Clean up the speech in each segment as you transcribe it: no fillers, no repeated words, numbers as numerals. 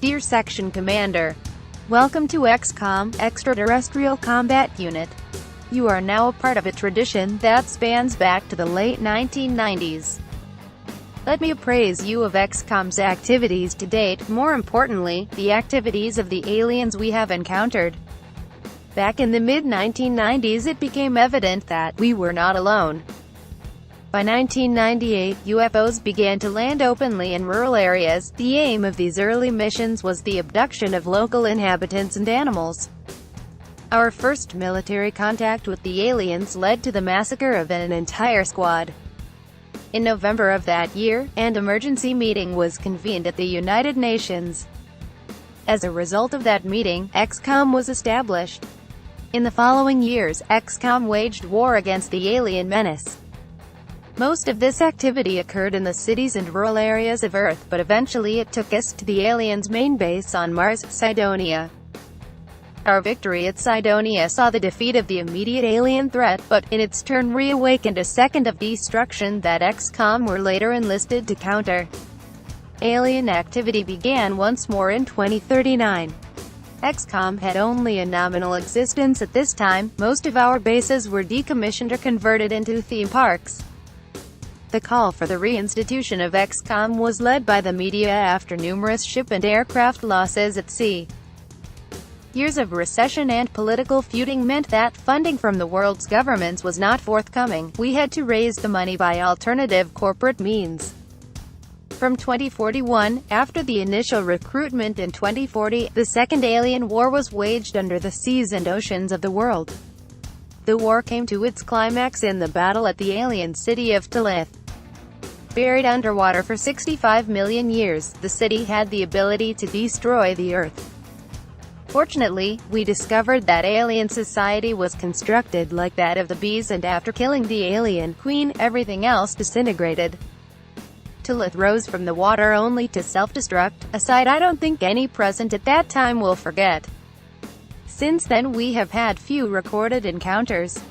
Dear Section Commander, welcome to XCOM, Extraterrestrial Combat Unit. You are now a part of a tradition that spans back to the late 1990s. Let me appraise you of XCOM's activities to date, more importantly, the activities of the aliens we have encountered. Back in the mid-1990s it became evident that we were not alone. By 1998, UFOs began to land openly in rural areas. The aim of these early missions was the abduction of local inhabitants and animals. Our first military contact with the aliens led to the massacre of an entire squad. In November of that year, an emergency meeting was convened at the United Nations. As a result of that meeting, XCOM was established. In the following years, XCOM waged war against the alien menace. Most of this activity occurred in the cities and rural areas of Earth, but eventually it took us to the aliens' main base on Mars, Cydonia. Our victory at Cydonia saw the defeat of the immediate alien threat, but, in its turn reawakened a second of destruction that XCOM were later enlisted to counter. Alien activity began once more in 2039. XCOM had only a nominal existence at this time. Most of our bases were decommissioned or converted into theme parks. The call for the reinstitution of XCOM was led by the media after numerous ship and aircraft losses at sea. Years of recession and political feuding meant that funding from the world's governments was not forthcoming. We had to raise the money by alternative corporate means. From 2041, after the initial recruitment in 2040, the Second Alien War was waged under the seas and oceans of the world. The war came to its climax in the battle at the alien city of Talith. Buried underwater for 65 million years, the city had the ability to destroy the Earth. Fortunately, we discovered that alien society was constructed like that of the bees, and after killing the alien queen, everything else disintegrated. Talith rose from the water only to self-destruct, a sight I don't think any present at that time will forget. Since then we have had few recorded encounters.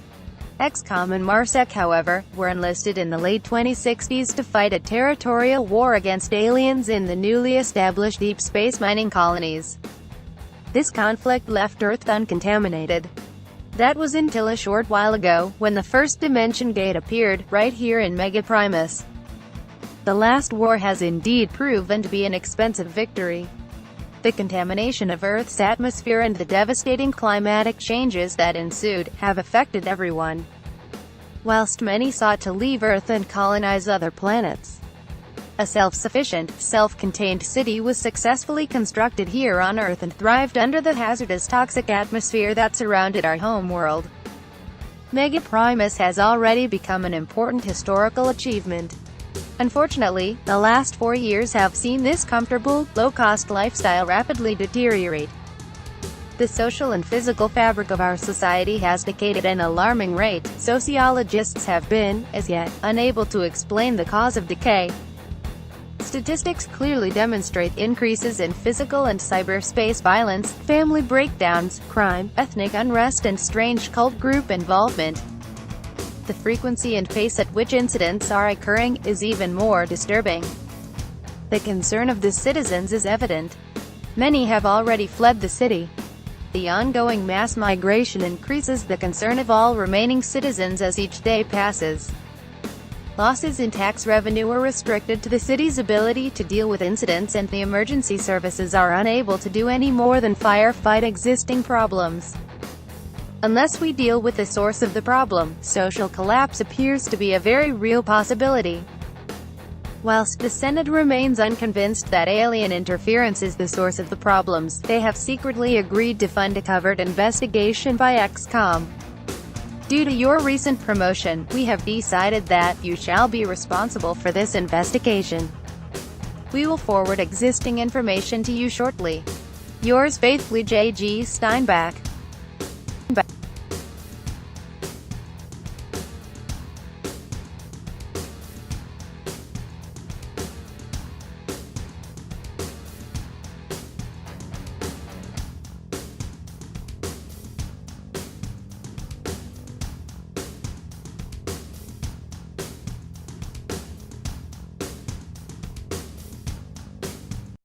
XCOM and MARSEC, however, were enlisted in the late 2060s to fight a territorial war against aliens in the newly established deep space mining colonies. This conflict left Earth uncontaminated. That was until a short while ago, when the first dimension gate appeared, right here in Megaprimus. The last war has indeed proven to be an expensive victory. The contamination of Earth's atmosphere and the devastating climatic changes that ensued have affected everyone. Whilst many sought to leave Earth and colonize other planets, a self-sufficient, self-contained city was successfully constructed here on Earth and thrived under the hazardous toxic atmosphere that surrounded our home world. Megaprimus has already become an important historical achievement. Unfortunately, the last 4 years have seen this comfortable, low-cost lifestyle rapidly deteriorate. The social and physical fabric of our society has decayed at an alarming rate. Sociologists have been, as yet, unable to explain the cause of decay. Statistics clearly demonstrate increases in physical and cyberspace violence, family breakdowns, crime, ethnic unrest and strange cult group involvement. The frequency and pace at which incidents are occurring is even more disturbing. The concern of the citizens is evident. Many have already fled the city. The ongoing mass migration increases the concern of all remaining citizens as each day passes. Losses in tax revenue are restricted to the city's ability to deal with incidents, and the emergency services are unable to do any more than firefight existing problems. Unless we deal with the source of the problem, social collapse appears to be a very real possibility. Whilst the Senate remains unconvinced that alien interference is the source of the problems, they have secretly agreed to fund a covert investigation by XCOM. Due to your recent promotion, we have decided that you shall be responsible for this investigation. We will forward existing information to you shortly. Yours faithfully, J.G. Steinbach.